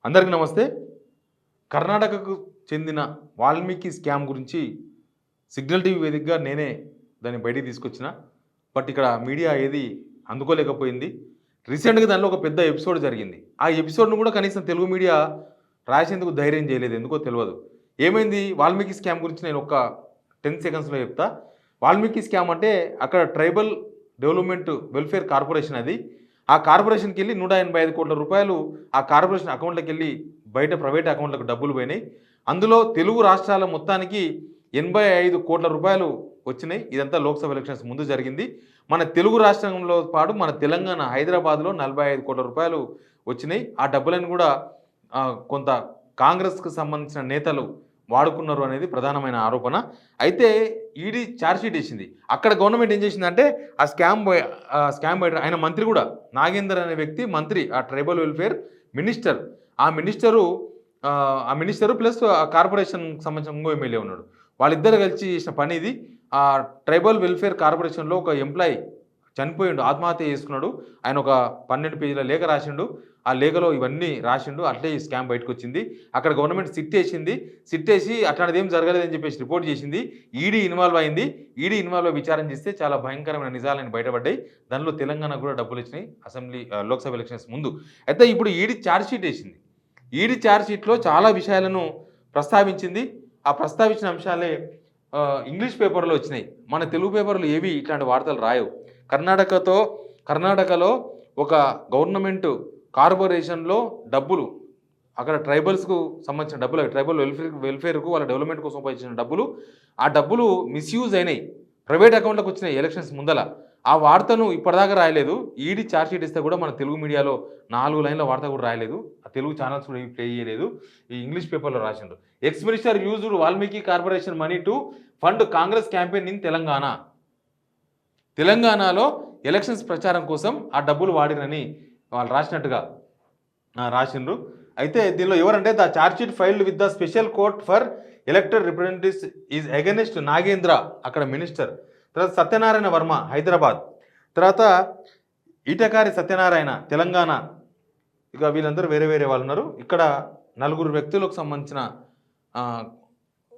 అందరికీ నమస్తే. కర్ణాటకకు చెందిన వాల్మీకి స్కామ్ గురించి సిగ్నల్ టీవీ వేదికగా నేనే దాన్ని బయటికి తీసుకొచ్చిన. బట్ ఇక్కడ మీడియా ఏది అందుకోలేకపోయింది. రీసెంట్‌గా దానిలో ఒక పెద్ద ఎపిసోడ్ జరిగింది. ఆ ఎపిసోడ్‌ను కూడా కనీసం తెలుగు మీడియా రాసేందుకు ధైర్యం చేయలేదు. ఎందుకో తెలవదు. ఏమైంది వాల్మీకి స్కామ్ గురించి నేను ఒక 10 సెకండ్స్‌లో చెప్తా. వాల్మీకి స్కామ్ అంటే అక్కడ ట్రైబల్ డెవలప్మెంట్ వెల్ఫేర్ కార్పొరేషన్ అది. ఆ కార్పొరేషన్‌కి వెళ్ళి 185 కోట్ల రూపాయలు ఆ కార్పొరేషన్ అకౌంట్‌లోకి వెళ్ళి బయట ప్రైవేట్ అకౌంట్‌లకు డబ్బులు పోయినాయి. అందులో తెలుగు రాష్ట్రాల మొత్తానికి 85 కోట్ల రూపాయలు వచ్చినాయి. ఇదంతా లోక్సభ ఎలక్షన్స్ ముందు జరిగింది. మన తెలుగు రాష్ట్రంలో పాటు మన తెలంగాణ హైదరాబాద్‌లో 45 కోట్ల రూపాయలు వచ్చినాయి. ఆ డబ్బులను కూడా కొంత కాంగ్రెస్‌కు సంబంధించిన నేతలు వాడుకున్నారు అనేది ప్రధానమైన ఆరోపణ. అయితే ఈడీ ఛార్జ్‌షీట్ వేసింది. అక్కడ గవర్నమెంట్ ఏం చేసిందంటే ఆ స్కామ్ బయట ఆయన మంత్రి కూడా నాగేందర్ అనే వ్యక్తి మంత్రి, ఆ ట్రైబల్ వెల్ఫేర్ మినిస్టర్. ఆ మినిస్టరు ప్లస్ ఆ కార్పొరేషన్‌కి సంబంధించిన ఇంకో ఎమ్మెల్యే ఉన్నాడు. వాళ్ళిద్దరు కలిసి చేసిన పని ఇది. ఆ ట్రైబల్ వెల్ఫేర్ కార్పొరేషన్‌లో ఒక ఎంప్లాయీ చనిపోయిండు, ఆత్మహత్య చేసుకున్నాడు. ఆయన ఒక 12 పేజీల లేఖ రాసిండు. ఆ లేఖలో ఇవన్నీ రాసిండు. అట్లే ఈ స్కామ్ బయటకు వచ్చింది. అక్కడ గవర్నమెంట్ సిట్ వేసింది. సిట్ వేసి అట్లాంటిది ఏం జరగలేదని చెప్పేసి రిపోర్ట్ చేసింది. ఈడీ ఇన్వాల్వ్ అయింది. ఈడీ ఇన్వాల్వ్ విచారణ చేస్తే చాలా భయంకరమైన నిజాలను బయటపడ్డాయి. దానిలో తెలంగాణకు కూడా డబ్బులు వచ్చినాయి లోక్సభ ఎలక్షన్స్ ముందు. అయితే ఇప్పుడు ఈడీ ఛార్జ్‌షీట్ వేసింది. ఈడీ ఛార్జ్‌షీట్‌లో చాలా విషయాలను ప్రస్తావించింది. ఆ ప్రస్తావించిన అంశాలే ఇంగ్లీష్ పేపర్లో వచ్చినాయి. మన తెలుగు పేపర్లు ఏవి ఇట్లాంటి వార్తలు రాయవు. కర్ణాటకలో ఒక గవర్నమెంట్ కార్పొరేషన్లో డబ్బులు, అక్కడ ట్రైబల్స్కు సంబంధించిన డబ్బులు, ట్రైబల్ వెల్ఫేర్కు వాళ్ళ డెవలప్మెంట్ కోసం ఉపయోగించిన డబ్బులు, ఆ డబ్బులు మిస్యూజ్ అయినాయి, ప్రైవేట్ అకౌంట్లకు వచ్చినాయి ఎలక్షన్స్ ముందల. ఆ వార్తను ఇప్పటిదాకా రాయలేదు. ఈడీ ఛార్జ్‌షీట్ ఇస్తే కూడా మన తెలుగు మీడియాలో 4 లైన్ల వార్త కూడా రాయలేదు. ఆ తెలుగు ఛానల్స్ కూడా ప్లే చేయలేదు. ఈ ఇంగ్లీష్ పేపర్లో రాసిండ్రు. Ex minister used Valmiki corporation money to fund Congress campaign in Telangana. తెలంగాణలో ఎలక్షన్స్ ప్రచారం కోసం ఆ డబ్బులు వాడినని వాళ్ళు రాసినట్టుగా రాసిండ్రు. అయితే దీనిలో ఎవరంటే the chargesheet filed with the special court for elected representatives is against Nagendra, అక్కడ మినిస్టర్. తర్వాత సత్యనారాయణ వర్మ హైదరాబాద్, తర్వాత ఈటకారి సత్యనారాయణ తెలంగాణ. ఇక వీళ్ళందరూ వేరే వేరే వాళ్ళు ఉన్నారు. ఇక్కడ 4 వ్యక్తులకు సంబంధించిన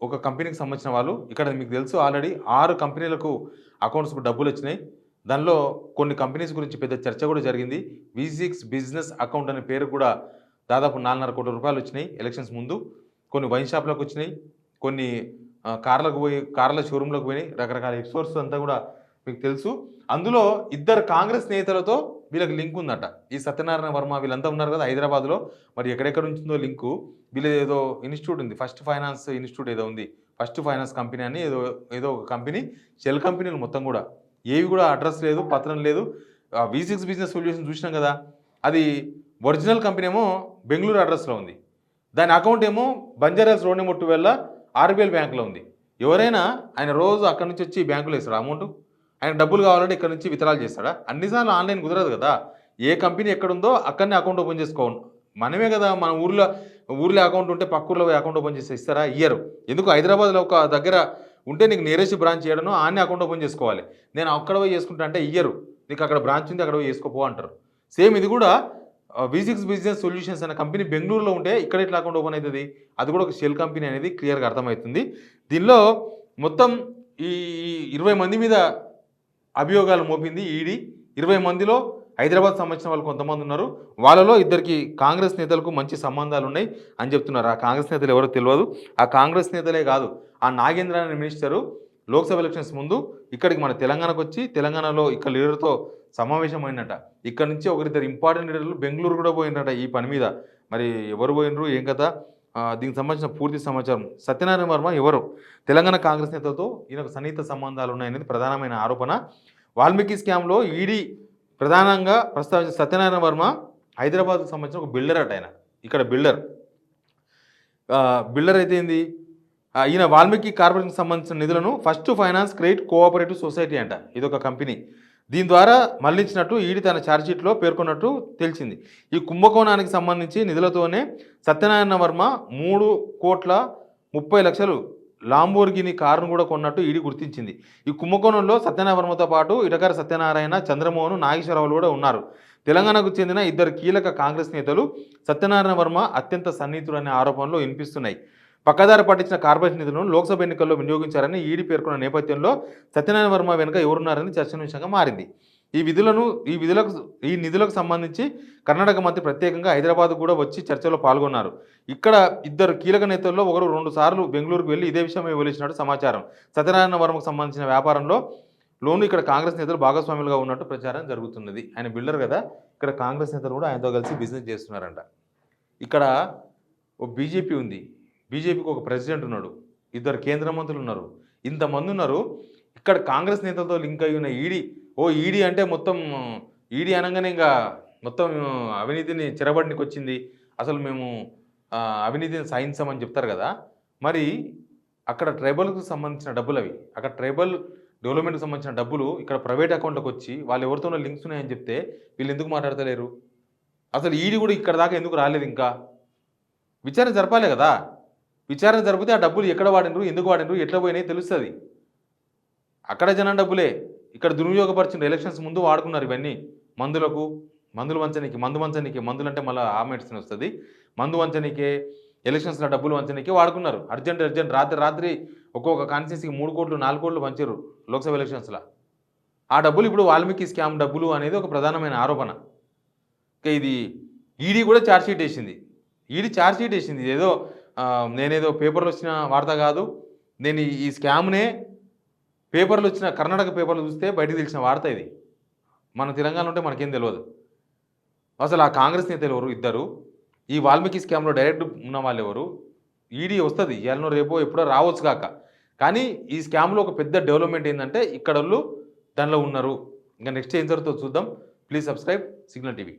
ఒక కంపెనీకి సంబంధించిన వాళ్ళు. ఇక్కడ మీకు తెలుసు ఆల్రెడీ 6 కంపెనీలకు అకౌంట్స్కు డబ్బులు వచ్చినాయి. దానిలో కొన్ని కంపెనీస్ గురించి పెద్ద చర్చ కూడా జరిగింది. V6 బిజినెస్ అకౌంట్ అనే పేరు కూడా దాదాపు 4.5 కోట్ల రూపాయలు వచ్చినాయి ఎలక్షన్స్ ముందు. కొన్ని వైన్ షాప్లకు వచ్చినాయి, కొన్ని కార్ల షోరూంలోకి పోయినాయి. రకరకాల ఎపిసోడ్స్ అంతా కూడా మీకు తెలుసు. అందులో 2 కాంగ్రెస్ నేతలతో వీళ్ళకి లింక్ ఉందట. ఈ సత్యనారాయణ వర్మ వీళ్ళంతా ఉన్నారు కదా హైదరాబాద్లో. మరి ఎక్కడెక్కడ ఉంటుందో లింకు. వీళ్ళ ఏదో ఇన్స్టిట్యూట్ ఉంది, ఫస్ట్ ఫైనాన్స్ ఇన్స్టిట్యూట్ ఏదో ఉంది, ఫస్ట్ ఫైనాన్స్ కంపెనీ అని ఏదో ఒక కంపెనీ, షెల్ కంపెనీలు మొత్తం కూడా. ఏవి కూడా అడ్రస్ లేదు, పత్రం లేదు. V6 బిజినెస్ సొల్యూషన్ చూసినాం కదా, అది ఒరిజినల్ కంపెనీ ఏమో బెంగళూరు అడ్రస్లో ఉంది. దాని అకౌంట్ ఏమో బంజారాస్ రోడ్ నెంబర్ 12 RBL బ్యాంకులో ఉంది. ఎవరైనా ఆయన రోజు అక్కడి నుంచి వచ్చి బ్యాంకులో వేస్తాడు అమౌంట్. ఆయన డబ్బులు కావాలంటే ఇక్కడ నుంచి విత్డ్రాల్ చేస్తాడా? అన్నిసార్లు ఆన్లైన్ కుదరదు కదా. ఏ కంపెనీ ఎక్కడుందో అక్కడనే అకౌంట్ ఓపెన్ చేసుకోవాలి. మనమే కదా, మన ఊర్లో అకౌంట్ ఉంటే పక్క ఊర్లో అకౌంట్ ఓపెన్ చేసి ఇస్తారా? ఇయ్యరు. ఎందుకు? హైదరాబాద్లో ఒక దగ్గర ఉంటే నీకు నియరెస్ట్ బ్రాంచ్ చేయడను ఆన్నే అకౌంట్ ఓపెన్ చేసుకోవాలి. నేను అక్కడ పోయి చేసుకుంటా అంటే ఇయ్యరు. నీకు అక్కడ బ్రాంచ్ ఉంది, అక్కడ పోయి చేసుకోపో అంటారు. సేమ్ ఇది కూడా V6 బిజినెస్ సొల్యూషన్స్ అనే కంపెనీ బెంగళూరులో ఉంటే ఇక్కడ ఎట్లా అకౌంట్ ఓపెన్ అవుతుంది? అది కూడా ఒక షెల్ కంపెనీ అనేది క్లియర్గా అర్థమవుతుంది. దీనిలో మొత్తం ఈ 20 మంది మీద అభియోగాలు మోపింది ఈడీ. 20 మందిలో హైదరాబాద్ సంబంధించిన వాళ్ళు కొంతమంది ఉన్నారు. వాళ్ళలో 2 కాంగ్రెస్ నేతలకు మంచి సంబంధాలు ఉన్నాయి అని చెప్తున్నారు. ఆ కాంగ్రెస్ నేతలు ఎవరో తెలియదు. ఆ కాంగ్రెస్ నేతలే కాదు, ఆ నాగేంద్ర అనే మినిస్టరు లోక్సభ ఎలక్షన్స్ ముందు ఇక్కడికి మన తెలంగాణకు వచ్చి తెలంగాణలో ఇక్కడ లీడర్తో సమావేశం అయినట. ఇక్కడ నుంచి 1-2 ఇంపార్టెంట్ లీడర్లు బెంగళూరు కూడా పోయినట ఈ పని మీద. మరి ఎవరు పోయినరు, ఏం కదా, దీనికి సంబంధించిన పూర్తి సమాచారం. సత్యనారాయణ వర్మ ఎవరు? తెలంగాణ కాంగ్రెస్ నేతలతో ఈయనకు సన్నిహిత సంబంధాలు ఉన్నాయనేది ప్రధానమైన ఆరోపణ. వాల్మీకి స్కామ్లో ఈడీ ప్రధానంగా ప్రస్తావించిన సత్యనారాయణ వర్మ హైదరాబాద్కు సంబంధించిన ఒక బిల్డర్ అట. ఆయన ఇక్కడ బిల్డర్ అయితే ఏంది, ఈయన వాల్మీకి కార్పొరేషన్కి సంబంధించిన నిధులను first finance credit cooperative society అంట, ఇదొక కంపెనీ, దీని ద్వారా మళ్లించినట్టు ఈడీ తన ఛార్జ్షీట్లో పేర్కొన్నట్టు తెలిసింది. ఈ కుంభకోణానికి సంబంధించి నిధులతోనే సత్యనారాయణ వర్మ 3,30,00,000 లాంబోర్గిని కారును కూడా కొన్నట్టు ఈడీ గుర్తించింది. ఈ కుంభకోణంలో సత్యనారాయణ వర్మతో పాటు ఇటకర సత్యనారాయణ, చంద్రమోహన్, నాగేశ్వరరావులు కూడా ఉన్నారు. తెలంగాణకు చెందిన ఇద్దరు కీలక కాంగ్రెస్ నేతలు సత్యనారాయణ వర్మ అత్యంత సన్నిహితుడనే ఆరోపణలు వినిపిస్తున్నాయి. పక్కదారి పట్టించిన కార్పొరేషన్ నిధులను లోక్సభ ఎన్నికల్లో వినియోగించారని ఈడీ పేర్కొన్న నేపథ్యంలో సత్యనారాయణ వర్మ వెనుక ఎవరున్నారని చర్చనీయాంశంగా మారింది. ఈ నిధులకు సంబంధించి కర్ణాటక మంత్రి ప్రత్యేకంగా హైదరాబాద్ కూడా వచ్చి చర్చలో పాల్గొన్నారు. ఇక్కడ ఇద్దరు కీలక నేతల్లో ఒకరు 2 సార్లు బెంగళూరుకు వెళ్ళి ఇదే విషయమై వెలిసినట్టు సమాచారం. సత్యనారాయణ వర్మకు సంబంధించిన వ్యాపారంలో ఇక్కడ కాంగ్రెస్ నేతలు భాగస్వాములుగా ఉన్నట్టు ప్రచారం జరుగుతున్నది. ఆయన బిల్డర్ కదా, ఇక్కడ కాంగ్రెస్ నేతలు కూడా ఆయనతో కలిసి బిజినెస్ చేస్తున్నారంట. ఇక్కడ ఓ బీజేపీ ఉంది, బీజేపీకి ఒక ప్రెసిడెంట్ ఉన్నాడు, ఇద్దరు కేంద్ర మంత్రులు ఉన్నారు, ఇంతమంది ఉన్నారు. ఇక్కడ కాంగ్రెస్ నేతలతో లింక్ అయి ఉన్న ఈడీ అంటే మొత్తం ఈడీ అనగానే ఇంకా మొత్తం అవినీతిని చెరబడినికి వచ్చింది, అసలు మేము అవినీతిని సాధించామని చెప్తారు కదా. మరి అక్కడ ట్రైబల్కు సంబంధించిన డబ్బులు అవి, అక్కడ ట్రైబల్ డెవలప్మెంట్కి సంబంధించిన డబ్బులు ఇక్కడ ప్రైవేట్ అకౌంట్లోకి వచ్చి వాళ్ళు ఎవరితోనో లింక్స్ ఉన్నాయని చెప్తే వీళ్ళు ఎందుకు మాట్లాడతలేరు? అసలు ఈడీ కూడా ఇక్కడ దాకా ఎందుకు రాలేదు? ఇంకా విచారణ జరపాలి కదా. విచారణ జరిపితే ఆ డబ్బులు ఎక్కడ వాడినరు, ఎందుకు వాడినరు, ఎట్లా పోయినాయి తెలుస్తుంది. అక్కడ జనం డబ్బులే ఇక్కడ దుర్వినియోగపరిచిన ఎలక్షన్స్ ముందు వాడుకున్నారు. ఇవన్నీ మందులు వంచనీకి, మందులు అంటే మళ్ళీ ఆ మెడిసిన్ వస్తుంది, మందు వంచనీకే, ఎలక్షన్స్లో డబ్బులు వంచనీకే వాడుకున్నారు. అర్జెంట్ రాత్రి ఒక్కొక్క కాన్స్టిట్యున్సీకి 3 కోట్లు 4 కోట్లు పంచారు లోక్సభ ఎలక్షన్స్లో. ఆ డబ్బులు ఇప్పుడు వాల్మీకి స్కామ్ డబ్బులు అనేది ఒక ప్రధానమైన ఆరోపణ. ఇది ఈడీ కూడా ఛార్జ్షీట్ వేసింది. ఏదో నేనేదో పేపర్లు వచ్చిన వార్త కాదు, నేను ఈ స్కామ్నే పేపర్లు వచ్చిన కర్ణాటక పేపర్లు చూస్తే బయటకు తెలిసిన వార్త ఇది. మన తెలంగాణ ఉంటే మనకేం తెలియదు. అసలు ఆ కాంగ్రెస్ నేతలు ఎవరు? ఇద్దరు. ఈ వాల్మీకి స్కామ్లో డైరెక్ట్ ఉన్న వాళ్ళు ఎవరు? ఈడీ వస్తుంది, ఇవాళనో రేపో ఎప్పుడో రావచ్చు కాక. కానీ ఈ స్కామ్లో ఒక పెద్ద డెవలప్మెంట్ ఏంటంటే ఇక్కడ వాళ్ళు దానిలో ఉన్నారు. ఇంకా నెక్స్ట్ ఏం జరుగుతుందో చూద్దాం. Please subscribe signal TV.